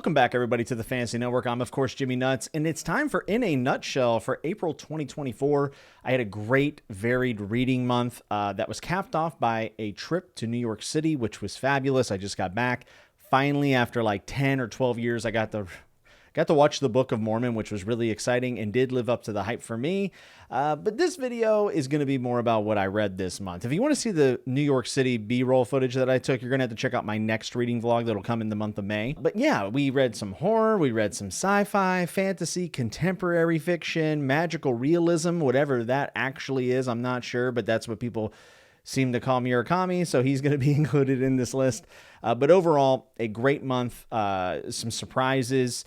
Welcome back, everybody, to the Fantasy Network. I'm, of course, Jimmy Nuts, and it's time for In a Nutshell for April 2024. I had a great, varied reading month that was capped off by a trip to New York City, which was fabulous. I just got back. Finally, after like 10 or 12 years, I got to watch the Book of Mormon, which was really exciting and did live up to the hype for me. But this video is going to be more about what I read this month. If you want to see the New York City B-roll footage that I took, you're going to have to check out my next reading vlog that'll come in the month of May. But yeah, we read some horror, we read some sci-fi, fantasy, contemporary fiction, magical realism, whatever that actually is. I'm not sure, but that's what people seem to call Murakami, so he's going to be included in this list. But overall, a great month, some surprises,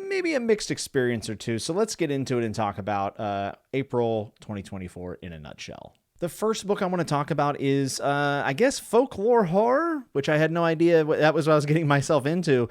maybe a mixed experience or two. So let's get into it and talk about April 2024 in a nutshell. The first book I want to talk about is, I guess, folklore horror, which I had no idea that was what I was getting myself into,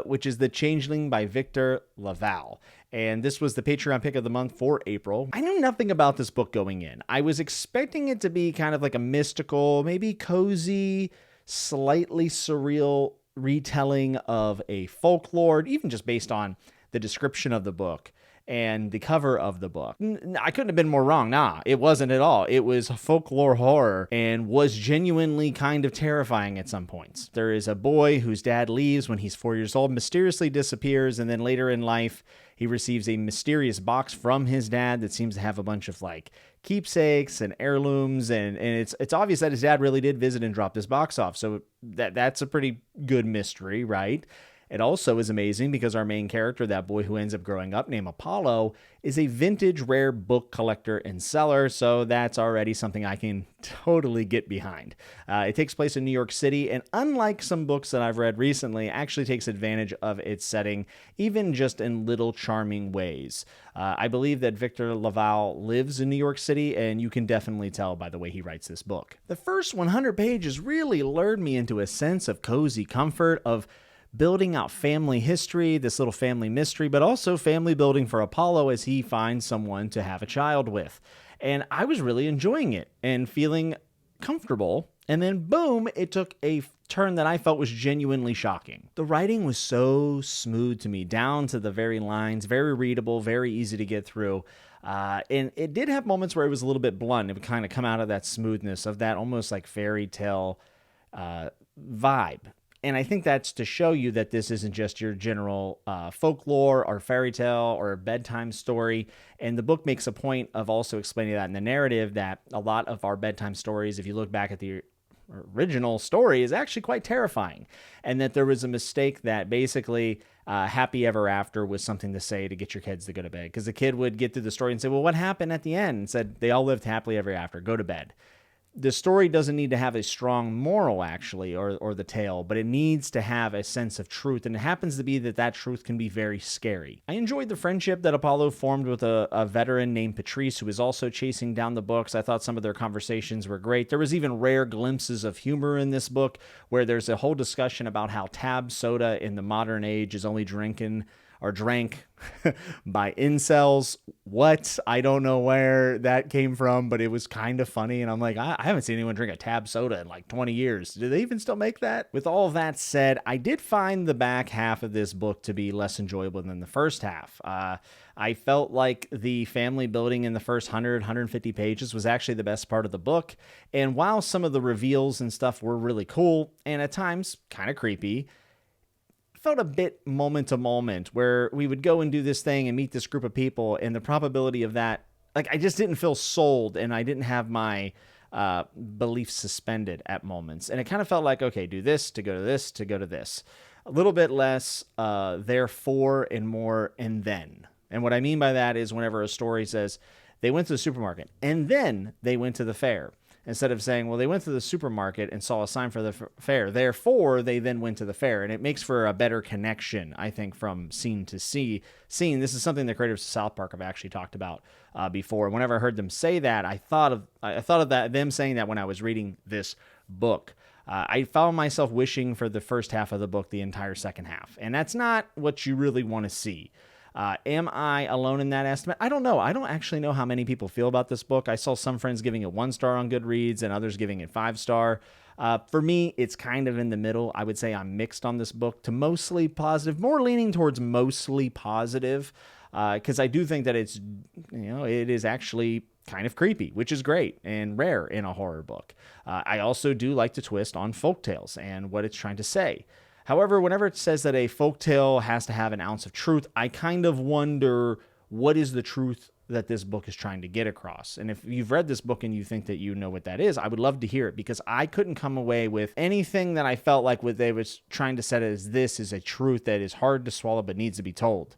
which is The Changeling by Victor Lavalle. And this was the Patreon pick of the month for April. I knew nothing about this book going in. I was expecting it to be kind of like a mystical, maybe cozy, slightly surreal retelling of a folklore, even just based on the description of the book and the cover of the book. I couldn't have been more wrong. Nah, it wasn't at all. It was folklore horror and was genuinely kind of terrifying at some points. There is a boy whose dad leaves when he's 4 years old, mysteriously disappears, and then later in life, he receives a mysterious box from his dad that seems to have a bunch of like keepsakes and heirlooms, and it's obvious that his dad really did visit and drop this box off. So that's a pretty good mystery, right? It also is amazing because our main character, that boy who ends up growing up named Apollo, is a vintage rare book collector and seller, so that's already something I can totally get behind. It takes place in New York City, and unlike some books that I've read recently, actually takes advantage of its setting, even just in little charming ways. I believe that Victor Lavalle lives in New York City, and you can definitely tell by the way he writes this book. The first 100 pages really lured me into a sense of cozy comfort, of building out family history, this little family mystery, but also family building for Apollo as he finds someone to have a child with. And I was really enjoying it and feeling comfortable. And then boom, it took a turn that I felt was genuinely shocking. The writing was so smooth to me, down to the very lines, very readable, very easy to get through. And it did have moments where it was a little bit blunt. It would kind of come out of that smoothness, of that almost like fairy tale vibe. And I think that's to show you that this isn't just your general folklore or fairy tale or bedtime story. And the book makes a point of also explaining that in the narrative, that a lot of our bedtime stories, if you look back at the original story, is actually quite terrifying. And that there was a mistake that basically happy ever after was something to say to get your kids to go to bed. Because the kid would get through the story and say, well, what happened at the end? And said, they all lived happily ever after. Go to bed. The story doesn't need to have a strong moral, actually, or the tale, but it needs to have a sense of truth, and it happens to be that truth can be very scary. I enjoyed the friendship that Apollo formed with a veteran named Patrice, who was also chasing down the books. I thought some of their conversations were great. There was even rare glimpses of humor in this book, where there's a whole discussion about how tab soda in the modern age is only drank by incels. What? I don't know where that came from, but it was kind of funny. And I'm like, I haven't seen anyone drink a tab soda in like 20 years. Do they even still make that? With all that said, I did find the back half of this book to be less enjoyable than the first half. I felt like the family building in the first 150 pages was actually the best part of the book. And while some of the reveals and stuff were really cool and at times kind of creepy, felt a bit moment to moment, where we would go and do this thing and meet this group of people, and the probability of that, like, I just didn't feel sold, and I didn't have my belief suspended at moments. And it kind of felt like, okay, do this to go to this to go to this. A little bit less therefore and more and then. And what I mean by that is whenever a story says they went to the supermarket and then they went to the fair, instead of saying, well, they went to the supermarket and saw a sign for the fair, therefore they then went to the fair. And it makes for a better connection, I think, from scene to scene. This is something the creators of South Park have actually talked about before. Whenever I heard them say that, I thought of that, them saying that when I was reading this book. I found myself wishing for the first half of the book the entire second half. And that's not what you really want to see. Am I alone in that estimate? I don't know. I don't actually know how many people feel about this book. I saw some friends giving it 1 star on Goodreads and others giving it 5 star. For me, it's kind of in the middle. I would say I'm mixed on this book to mostly positive, more leaning towards mostly positive, because I do think that it is actually kind of creepy, which is great and rare in a horror book. I also do like the twist on folktales and what it's trying to say. However, whenever it says that a folktale has to have an ounce of truth, I kind of wonder what is the truth that this book is trying to get across. And if you've read this book and you think that you know what that is, I would love to hear it, because I couldn't come away with anything that I felt like what they was trying to set as this is a truth that is hard to swallow but needs to be told.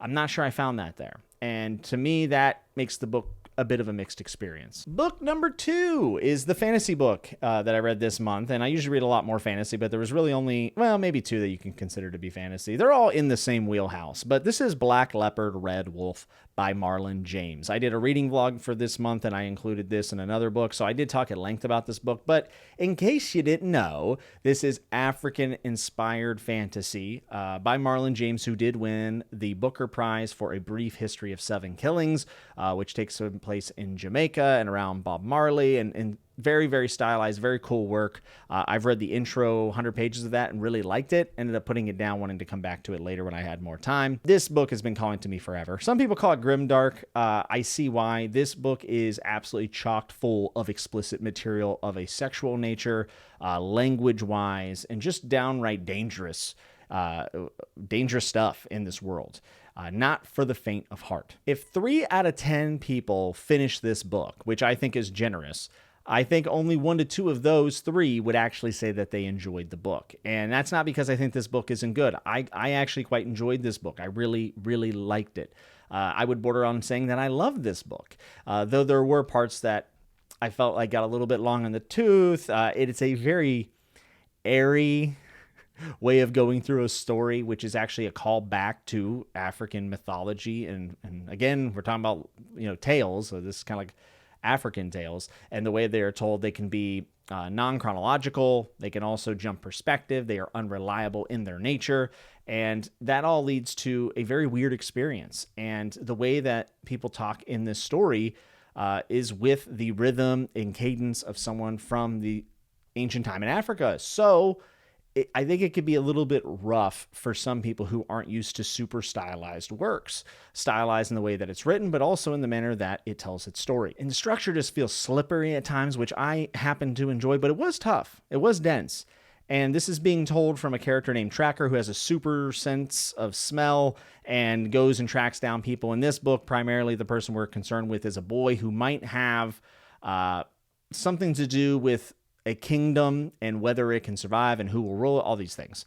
I'm not sure I found that there. And to me, that makes the book a bit of a mixed experience. Book number 2 is the fantasy book that I read this month. And I usually read a lot more fantasy, but there was really only, maybe 2 that you can consider to be fantasy. They're all in the same wheelhouse, but this is Black Leopard, Red Wolf by Marlon James. I did a reading vlog for this month and I included this in another book, so I did talk at length about this book, but in case you didn't know, this is African-inspired fantasy by Marlon James, who did win the Booker Prize for A Brief History of Seven Killings, which takes place in Jamaica and around Bob Marley, and very, very stylized, very cool work. I've read the intro 100 pages of that and really liked it. Ended up putting it down, wanting to come back to it later when I had more time. This book has been calling to me forever. Some people call it grimdark. I see why. This book is absolutely chocked full of explicit material of a sexual nature, language-wise, and just downright dangerous stuff in this world. Not for the faint of heart. If 3 out of 10 people finish this book, which I think is generous, I think only 1 to 2 of those 3 would actually say that they enjoyed the book. And that's not because I think this book isn't good. I actually quite enjoyed this book. I really, really liked it. I would border on saying that I loved this book, though there were parts that I felt like got a little bit long in the tooth. It's a very airy way of going through a story, which is actually a call back to African mythology. And again, we're talking about, tales. So this is kind of like African tales, and the way they are told, they can be non-chronological. They can also jump perspective. They are unreliable in their nature, and that all leads to a very weird experience. And the way that people talk in this story is with the rhythm and cadence of someone from the ancient time in Africa. So I think it could be a little bit rough for some people who aren't used to super stylized works, stylized in the way that it's written, but also in the manner that it tells its story. And the structure just feels slippery at times, which I happen to enjoy, but it was tough. It was dense. And this is being told from a character named Tracker, who has a super sense of smell and goes and tracks down people. In this book, primarily the person we're concerned with is a boy who might have something to do with a kingdom and whether it can survive and who will rule it, all these things.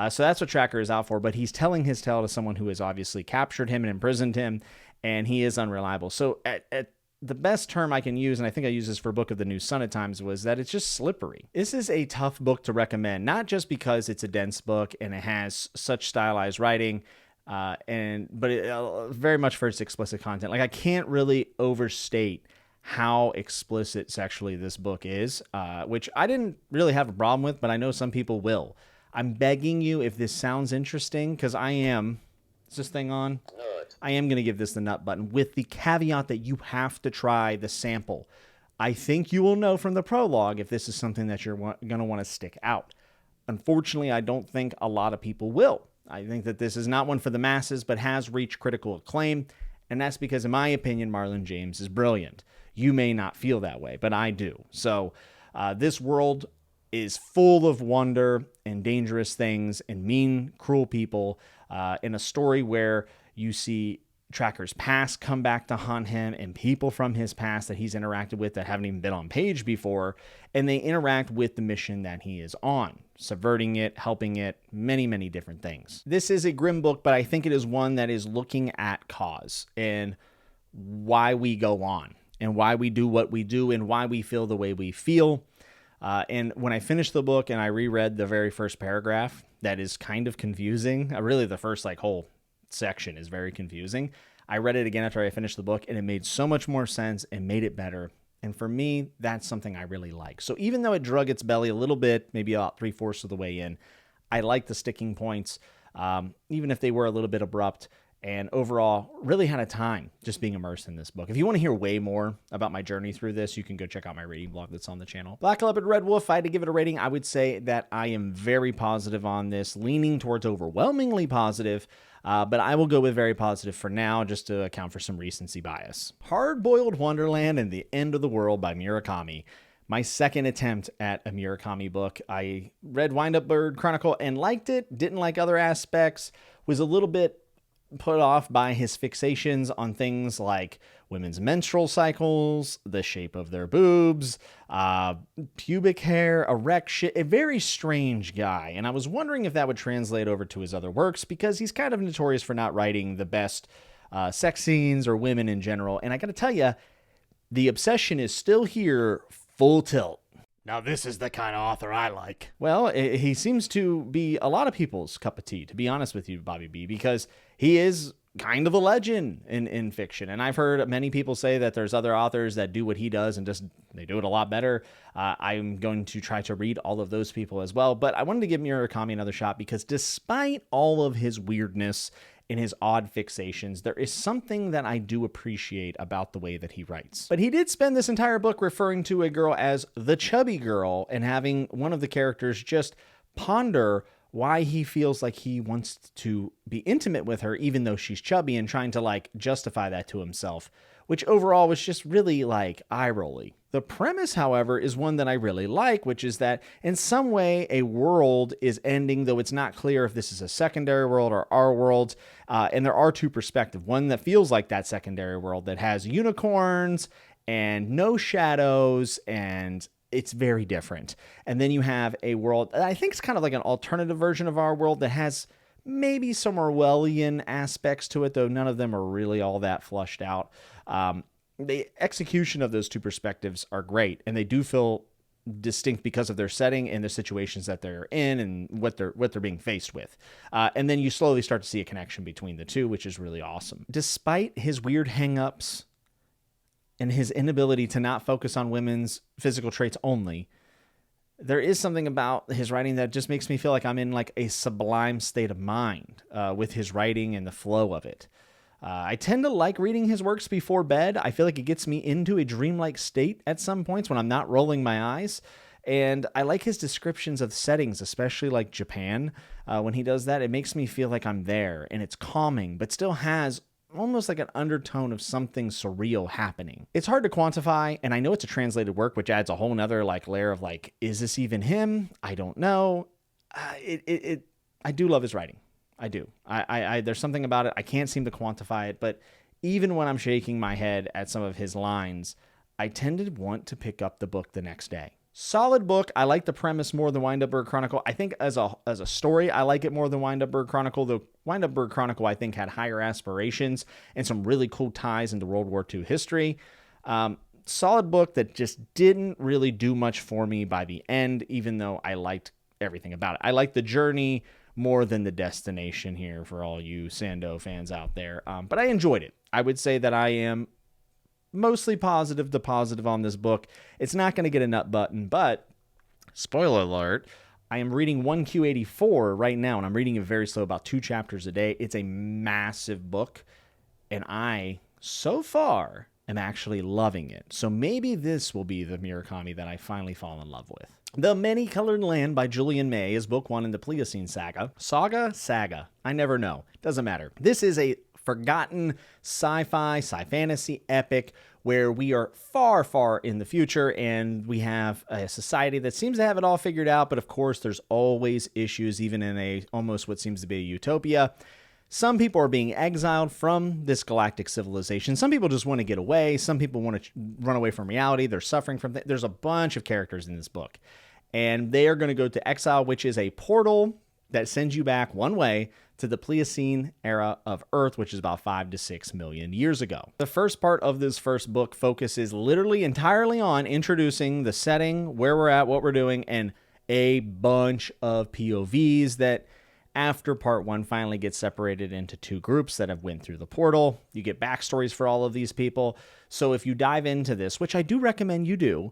So that's what Tracker is out for, but he's telling his tale to someone who has obviously captured him and imprisoned him, and he is unreliable. So at the best term I can use, and I think I use this for Book of the New Sun at times, was that it's just slippery. This is a tough book to recommend, not just because it's a dense book and it has such stylized writing, but very much for its explicit content. Like, I can't really overstate how explicit sexually this book is, which I didn't really have a problem with, but I know some people will. I'm begging you, if this sounds interesting, because I am, is this thing on? I am going to give this the nut button, with the caveat that you have to try the sample. I think you will know from the prologue if this is something that you're going to want to stick out. Unfortunately, I don't think a lot of people will. I think that this is not one for the masses, but has reached critical acclaim, and that's because, in my opinion, Marlon James is brilliant. You may not feel that way, but I do. So this world is full of wonder and dangerous things and mean, cruel people, in a story where you see Tracker's past come back to haunt him and people from his past that he's interacted with that haven't even been on page before, and they interact with the mission that he is on, subverting it, helping it, many, many different things. This is a grim book, but I think it is one that is looking at cause and why we go on, and why we do what we do, and why we feel the way we feel. And when I finished the book and I reread the very first paragraph, that is kind of confusing. Really, the first whole section is very confusing. I read it again after I finished the book, and it made so much more sense and made it better. And for me, that's something I really like. So even though it drug its belly a little bit, maybe about 3/4 of the way in, I like the sticking points, even if they were a little bit abrupt. and overall really had a time just being immersed in this book. If you want to hear way more about my journey through this, you can go check out my reading blog that's on the channel. Black Leopard, Red Wolf, if I had to give it a rating, I would say that I am very positive on this, leaning towards overwhelmingly positive, but I will go with very positive for now, just to account for some recency bias. Hardboiled Wonderland and the End of the World by Murakami. My second attempt at a Murakami book. I read Wind Up Bird Chronicle and liked it, didn't like other aspects, was a little bit put off by his fixations on things like women's menstrual cycles, the shape of their boobs, pubic hair, erection, a very strange guy. And I was wondering if that would translate over to his other works, because he's kind of notorious for not writing the best sex scenes or women in general. And I got to tell you, the obsession is still here, full tilt. Now this is the kind of author I like. Well, he seems to be a lot of people's cup of tea, to be honest with you, Bobby B, because he is kind of a legend in fiction. And I've heard many people say that there's other authors that do what he does and just they do it a lot better. I'm going to try to read all of those people as well. But I wanted to give Murakami another shot because despite all of his weirdness and his odd fixations, there is something that I do appreciate about the way that he writes. But he did spend this entire book referring to a girl as the chubby girl and having one of the characters just ponder why he feels like he wants to be intimate with her even though she's chubby, and trying to like justify that to himself, which overall was just really like eye-rolly. The premise, however, is one that I really like, which is that in some way a world is ending, though it's not clear if this is a secondary world or our world. And there are two perspectives. One that feels like that secondary world that has unicorns and no shadows, and it's very different. And then you have a world that I think is kind of like an alternative version of our world that has maybe some Orwellian aspects to it, though none of them are really all that flushed out. The execution of those two perspectives are great, and they do feel distinct because of their setting and the situations that they're in and what they're being faced with. And then you slowly start to see a connection between the two, which is really awesome. Despite his weird hang-ups and his inability to not focus on women's physical traits only, there is something about his writing that just makes me feel like I'm in like a sublime state of mind with his writing and the flow of it. I tend to like reading his works before bed. I feel like it gets me into a dreamlike state at some points when I'm not rolling my eyes. And I like his descriptions of settings, especially like Japan. When he does that, it makes me feel like I'm there, and it's calming, but still has almost like an undertone of something surreal happening. It's hard to quantify, and I know it's a translated work, which adds a whole nother like layer of like, is this even him? I don't know. I do love his writing. I do. I there's something about it. I can't seem to quantify it, but even when I'm shaking my head at some of his lines, I tend to want to pick up the book the next day. Solid book. I like the premise more than Wind Up Bird Chronicle. I think as a story, I like it more than Wind Up Bird Chronicle. The Wind Up Bird Chronicle, I think, had higher aspirations and some really cool ties into World War II history. Solid book that just didn't really do much for me by the end, even though I liked everything about it. I liked the journey more than the destination here for all you Sando fans out there. But I enjoyed it. I would say that I am mostly positive to positive on this book. It's not going to get a nut button, but spoiler alert, I am reading 1Q84 right now, and I'm reading it very slow, about 2 chapters a day. It's a massive book, and I, so far, am actually loving it. So maybe this will be the Murakami that I finally fall in love with. The Many-Colored Land by Julian May is book 1 in the Pliocene saga. Saga? I never know. Doesn't matter. This is a forgotten sci-fi, sci-fantasy epic where we are far, far in the future, and we have a society that seems to have it all figured out, but of course there's always issues, even in a almost what seems to be a utopia. Some people are being exiled from this galactic civilization. Some people just want to get away. Some people want to run away from reality. They're suffering from There's a bunch of characters in this book, and they are going to go to exile, which is a portal that sends you back one way to the Pliocene era of Earth, which is about 5 to 6 million years ago. The first part of this first book focuses literally entirely on introducing the setting, where we're at, what we're doing, and a bunch of POVs that after part 1 finally gets separated into 2 groups that have went through the portal. You get backstories for all of these people. So if you dive into this, which I do recommend you do,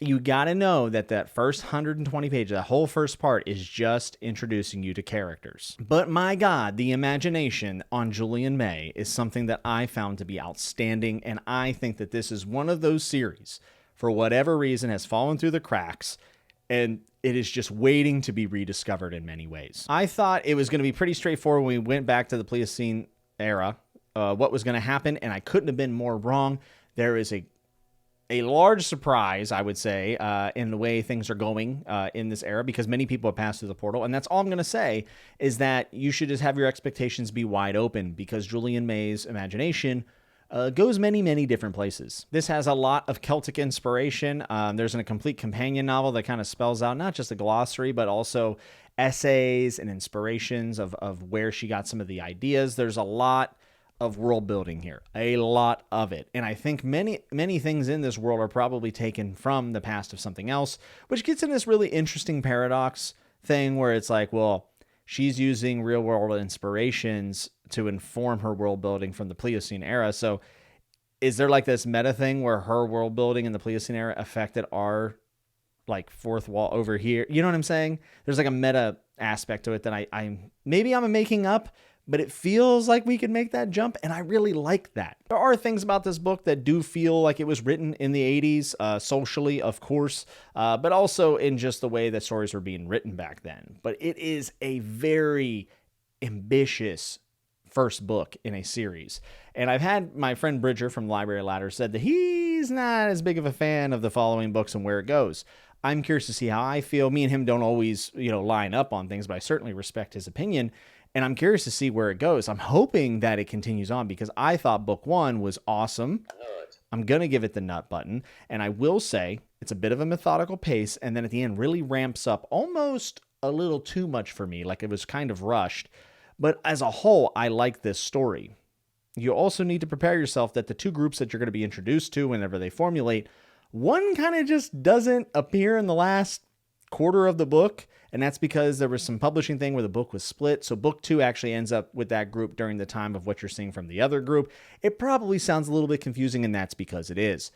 you got to know that that first 120 pages, the whole first part is just introducing you to characters. But my God, the imagination on Julian May is something that I found to be outstanding. And I think that this is one of those series, for whatever reason, has fallen through the cracks. And it is just waiting to be rediscovered in many ways. I thought it was going to be pretty straightforward when we went back to the Pleistocene era, what was going to happen. And I couldn't have been more wrong. There is a large surprise, I would say, in the way things are going in this era, because many people have passed through the portal. And that's all I'm going to say, is that you should just have your expectations be wide open, because Julian May's imagination goes many, many different places. This has a lot of Celtic inspiration. There's a complete companion novel that kind of spells out not just a glossary, but also essays and inspirations of where she got some of the ideas. There's a lot of world building here, a lot of it. And I think many things in this world are probably taken from the past of something else, which gets in this really interesting paradox thing where it's like, well, she's using real world inspirations to inform her world building from the Pleistocene era. So is there like this meta thing where her world building in the Pleistocene era affected our like fourth wall over here? You know what I'm saying? There's like a meta aspect to it that I'm making up, but it feels like we could make that jump, and I really like that. There are things about this book that do feel like it was written in the 80s, socially, of course, but also in just the way that stories were being written back then. But it is a very ambitious first book in a series. And I've had my friend Bridger from Library Ladder said that he's not as big of a fan of the following books and where it goes. I'm curious to see how I feel. Me and him don't always, line up on things, but I certainly respect his opinion. And I'm curious to see where it goes. I'm hoping that it continues on, because I thought book one was awesome. I'm going to give it the nut button. And I will say it's a bit of a methodical pace. And then at the end really ramps up almost a little too much for me. Like it was kind of rushed. But as a whole, I like this story. You also need to prepare yourself that the two groups that you're going to be introduced to whenever they formulate, one kind of just doesn't appear in the last quarter of the book. And that's because there was some publishing thing where the book was split. So book two actually ends up with that group during the time of what you're seeing from the other group. It probably sounds a little bit confusing, and that's because it is.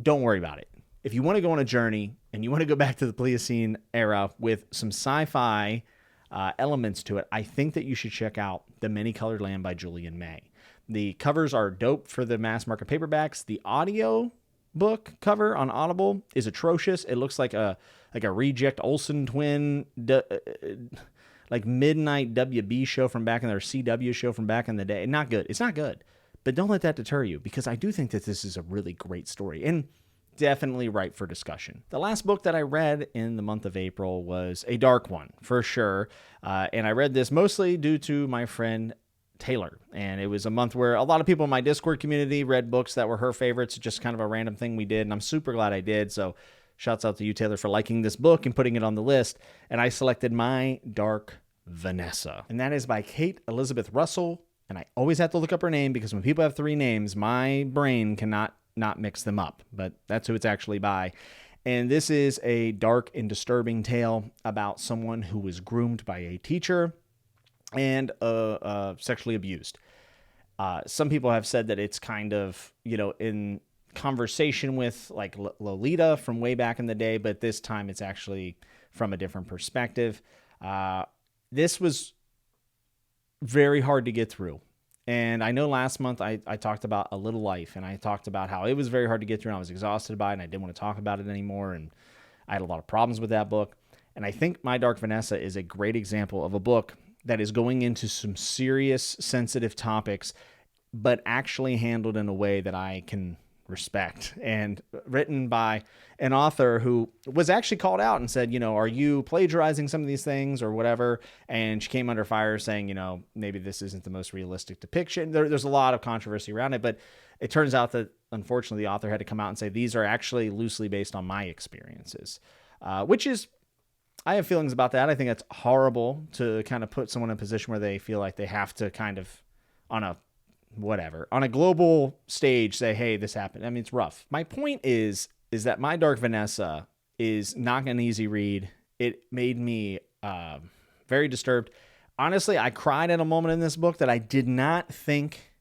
Don't worry about it. If you want to go on a journey and you want to go back to the Pleistocene era with some sci-fi elements to it, I think that you should check out The Many-Colored Land by Julian May. The covers are dope for the mass market paperbacks. The audio book cover on Audible is atrocious. It looks like a reject Olsen twin, like midnight WB show from back in their CW show from back in the day. Not good. It's not good. But don't let that deter you, because I do think that this is a really great story and definitely ripe for discussion. The last book that I read in the month of April was a dark one, for sure. And I read this mostly due to my friend Taylor. And it was a month where a lot of people in my Discord community read books that were her favorites, just kind of a random thing we did. And I'm super glad I did. So shouts out to you, Taylor, for liking this book and putting it on the list. And I selected My Dark Vanessa. And that is by Kate Elizabeth Russell. And I always have to look up her name, because when people have three names, my brain cannot not mix them up. But that's who it's actually by. And this is a dark and disturbing tale about someone who was groomed by a teacher and sexually abused. Some people have said that it's kind of, in conversation with like Lolita from way back in the day, but this time it's actually from a different perspective. This was very hard to get through. And I know last month I talked about A Little Life, and I talked about how it was very hard to get through, and I was exhausted by it, and I didn't want to talk about it anymore, and I had a lot of problems with that book. And I think My Dark Vanessa is a great example of a book that is going into some serious, sensitive topics, but actually handled in a way that I can respect, and written by an author who was actually called out and said, are you plagiarizing some of these things or whatever? And she came under fire saying, maybe this isn't the most realistic depiction. There's a lot of controversy around it, but it turns out that unfortunately the author had to come out and say, these are actually loosely based on my experiences, which is, I have feelings about that. I think it's horrible to kind of put someone in a position where they feel like they have to kind of on a global stage say, hey, this happened. I mean, it's rough. My point is that My Dark Vanessa is not an easy read. It made me very disturbed. Honestly, I cried at a moment in this book that I did not think,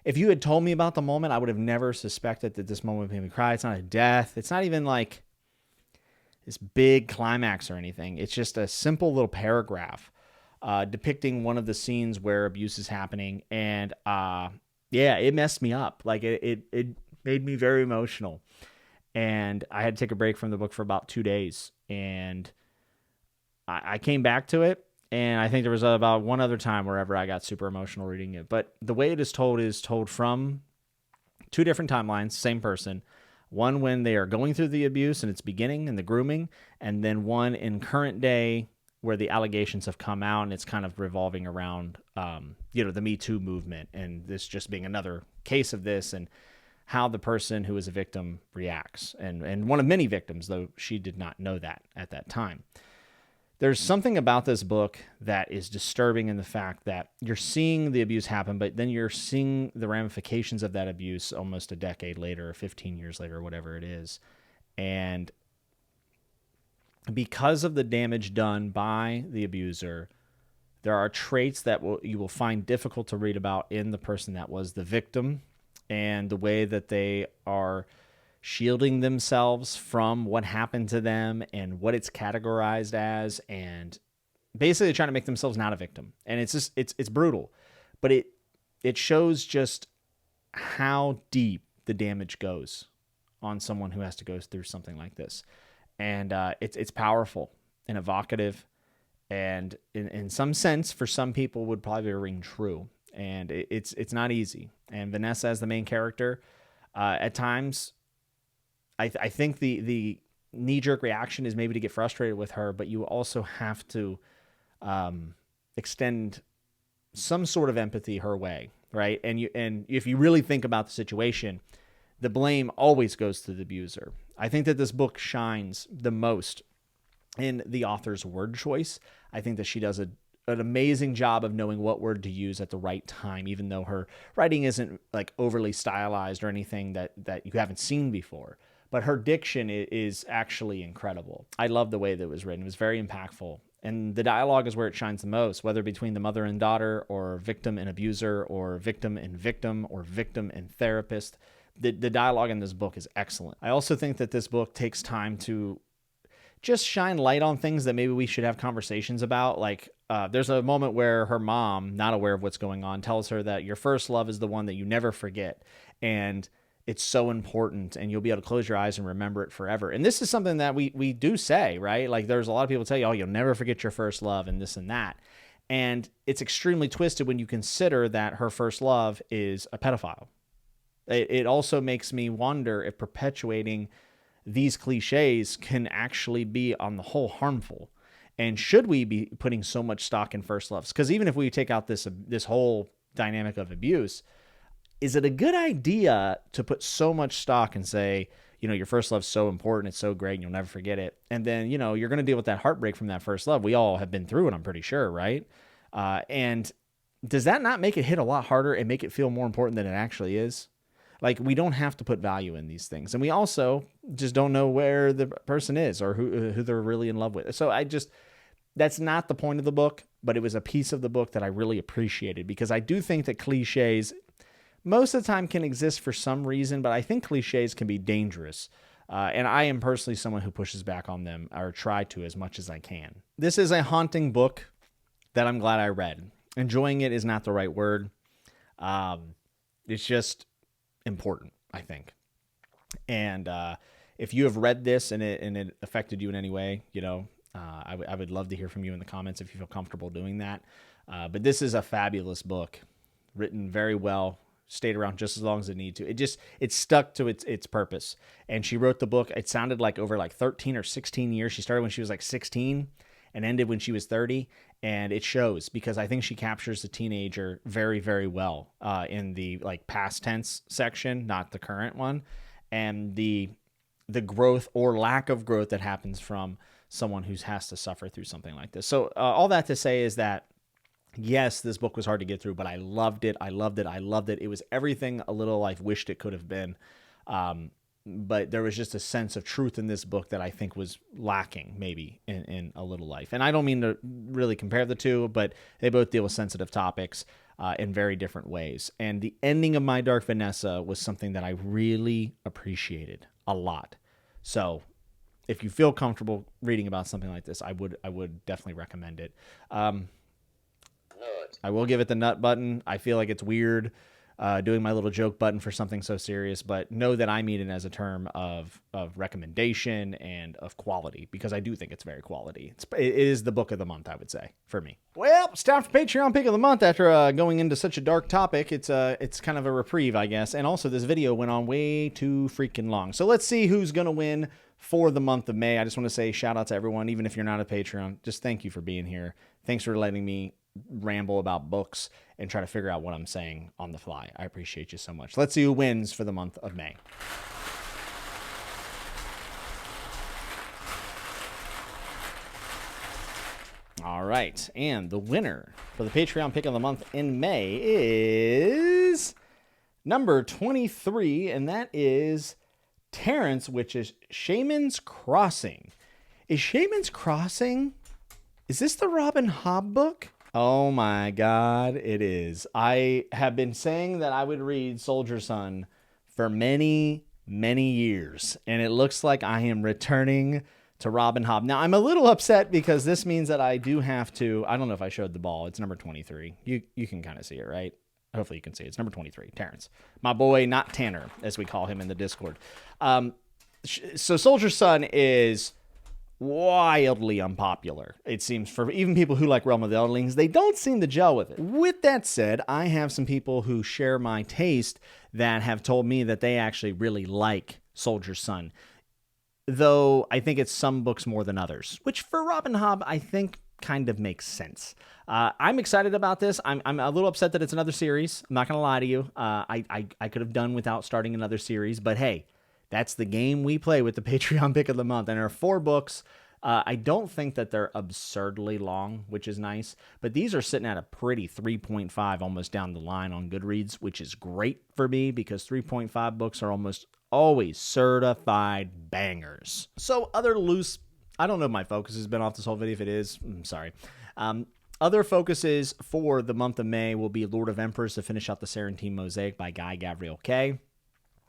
if you had told me about the moment, I would have never suspected that this moment would make me cry. It's not a death. It's not even like this big climax or anything. It's just a simple little paragraph depicting one of the scenes where abuse is happening. And it messed me up. Like it made me very emotional. And I had to take a break from the book for about 2 days. And I came back to it. And I think there was about one other time wherever I got super emotional reading it. But the way it is told from 2 different timelines, same person. One when they are going through the abuse and it's beginning and the grooming, and then one in current day where the allegations have come out and it's kind of revolving around, the Me Too movement, and this just being another case of this and how the person who is a victim reacts. And one of many victims, though she did not know that at that time. There's something about this book that is disturbing in the fact that you're seeing the abuse happen, but then you're seeing the ramifications of that abuse almost a decade later, or 15 years later, whatever it is. And because of the damage done by the abuser, there are traits that you will find difficult to read about in the person that was the victim, and the way that they are shielding themselves from what happened to them and what it's categorized as, and basically trying to make themselves not a victim. And it's just, it's brutal, but it shows just how deep the damage goes on someone who has to go through something like this. And it's powerful and evocative, and in some sense, for some people, would probably ring true. And it's not easy. And Vanessa, as the main character, at times, I think the knee-jerk reaction is maybe to get frustrated with her, but you also have to extend some sort of empathy her way, right? And if you really think about the situation, the blame always goes to the abuser. I think that this book shines the most in the author's word choice. I think that she does an amazing job of knowing what word to use at the right time, even though her writing isn't like overly stylized or anything that you haven't seen before. But her diction is actually incredible. I love the way that it was written. It was very impactful. And the dialogue is where it shines the most, whether between the mother and daughter, or victim and abuser, or victim and victim, or victim and therapist. The dialogue in this book is excellent. I also think that this book takes time to just shine light on things that maybe we should have conversations about. Like there's a moment where her mom, not aware of what's going on, tells her that your first love is the one that you never forget. And it's so important, and you'll be able to close your eyes and remember it forever. And this is something that we do say, right? Like there's a lot of people tell you, oh, you'll never forget your first love and this and that. And it's extremely twisted when you consider that her first love is a pedophile. It also makes me wonder if perpetuating these cliches can actually be on the whole harmful. And should we be putting so much stock in first loves? Because even if we take out this whole dynamic of abuse, is it a good idea to put so much stock and say, your first love's so important, it's so great, and you'll never forget it. And then, you're going to deal with that heartbreak from that first love. We all have been through it, I'm pretty sure, right? And does that not make it hit a lot harder and make it feel more important than it actually is? Like, we don't have to put value in these things. And we also just don't know where the person is or who they're really in love with. So that's not the point of the book, but it was a piece of the book that I really appreciated, because I do think that cliches most of the time can exist for some reason, but I think cliches can be dangerous. And I am personally someone who pushes back on them, or try to as much as I can. This is a haunting book that I'm glad I read. Enjoying it is not the right word. It's just important, I think. And if you have read this and it affected you in any way, I would love to hear from you in the comments if you feel comfortable doing that. But this is a fabulous book, written very well, stayed around just as long as it needed to. It stuck to its purpose. And she wrote the book, it sounded like over like 13 or 16 years. She started when she was like 16 and ended when she was 30. And it shows, because I think she captures the teenager very, very well in the like past tense section, not the current one. And the growth or lack of growth that happens from someone who has to suffer through something like this. So all that to say is that, yes, this book was hard to get through, but I loved it. I loved it. I loved it. It was everything a little I wished it could have been. But there was just a sense of truth in this book that I think was lacking maybe in A Little Life. And I don't mean to really compare the two, but they both deal with sensitive topics in very different ways. And the ending of My Dark Vanessa was something that I really appreciated a lot. So if you feel comfortable reading about something like this, I would definitely recommend it. I will give it the nut button. I feel like it's weird doing my little joke button for something so serious, but know that I mean it as a term of recommendation and of quality, because I do think it's very quality. It is the book of the month, I would say, for me. Well, it's time for Patreon pick of the month. After going into such a dark topic, it's kind of a reprieve, I guess. And also, this video went on way too freaking long. So let's see who's going to win for the month of May. I just want to say shout out to everyone, even if you're not a Patreon. Just thank you for being here. Thanks for letting me ramble about books and try to figure out what I'm saying on the fly. I appreciate you so much. Let's see who wins for the month of May. All right, and the winner for the Patreon pick of the month in May is number 23, and that is Terrence, which is Shaman's Crossing. Is Shaman's Crossing, is this the Robin Hobb book? Oh my God, it is. I have been saying that I would read Soldier Son for many, many years, and it looks like I am returning to Robin Hobb. Now, I'm a little upset because this means that I do have to, I don't know if I showed the ball. It's number 23. You can kind of see it, right? Hopefully you can see it. It's number 23, Terrence. My boy, not Tanner, as we call him in the Discord. So Soldier Son is wildly unpopular, it seems, for even people who like Realm of the Elderlings. They don't seem to gel with it. With that said, I have some people who share my taste that have told me that they actually really like Soldier Son, though I think it's some books more than others, which for Robin Hobb I think kind of makes sense. I'm excited about this. I'm a little upset that it's another series. I'm not gonna lie to you. I could have done without starting another series, but hey, that's the game we play with the Patreon pick of the month. And there are 4 books. I don't think that they're absurdly long, which is nice. But these are sitting at a pretty 3.5 almost down the line on Goodreads, which is great for me because 3.5 books are almost always certified bangers. So other loose, I don't know if my focus has been off this whole video. If it is, I'm sorry. Other focuses for the month of May will be Lord of Emperors to finish out the Sarantine Mosaic by Guy Gavriel Kay.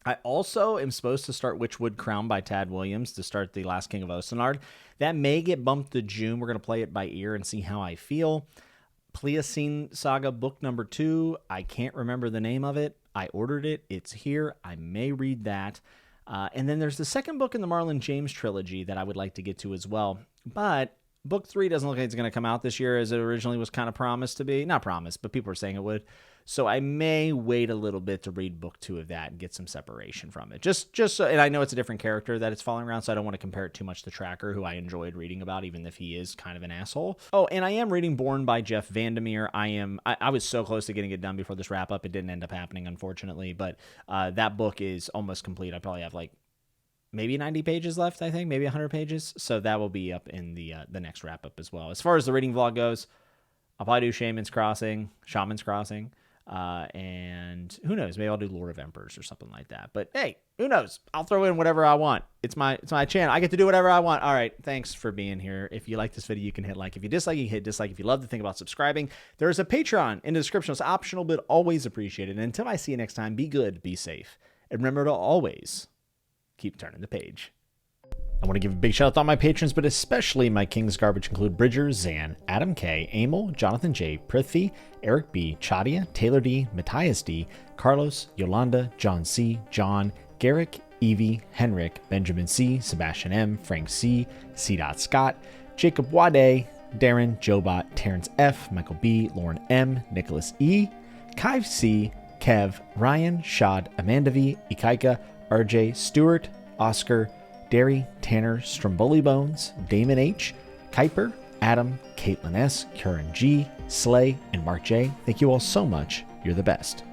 I also am supposed to start Witchwood Crown by Tad Williams to start The Last King of Osenard. That may get bumped to June. We're going to play it by ear and see how I feel. Pliocene Saga book number 2. I can't remember the name of it. I ordered it. It's here. I may read that. And then there's the second book in the Marlon James trilogy that I would like to get to as well. But book 3 doesn't look like it's going to come out this year as it originally was kind of promised to be. Not promised, but people are saying it would. So I may wait a little bit to read book 2 of that and get some separation from it. Just so, and I know it's a different character that it's following around, so I don't want to compare it too much to Tracker, who I enjoyed reading about, even if he is kind of an asshole. Oh, and I am reading Born by Jeff Vandermeer. I was so close to getting it done before this wrap up. It didn't end up happening, unfortunately, but that book is almost complete. I probably have like maybe 90 pages left, I think, maybe 100 pages. So that will be up in the next wrap up as well. As far as the reading vlog goes, I'll probably do Shaman's Crossing. And who knows, maybe I'll do Lord of Emperors or something like that. But hey, who knows? I'll throw in whatever I want. It's my channel. I get to do whatever I want. All right, thanks for being here. If you like this video, you can hit like. If you dislike, you can hit dislike. If you love to think about subscribing, there's a Patreon in the description. It's optional, but always appreciated. And until I see you next time, be good, be safe, and remember to always keep turning the page. I want to give a big shout out to all my patrons, but especially my King's Garbage include Bridger, Zan, Adam K, Amel, Jonathan J, Prithvi, Eric B, Chadia, Taylor D, Matthias D, Carlos, Yolanda, John C, John, Garrick, Evie, Henrik, Benjamin C, Sebastian M, Frank C, C. Scott, Jacob Wade, Darren, Jobot, Terrence F, Michael B, Lauren M, Nicholas E, Kive C, Kev, Ryan, Shad, Amanda V, Ikaika, RJ, Stewart, Oscar, Derry, Tanner, Stromboli Bones, Damon H, Kuiper, Adam, Caitlin S, Karen G, Slay, and Mark J. Thank you all so much. You're the best.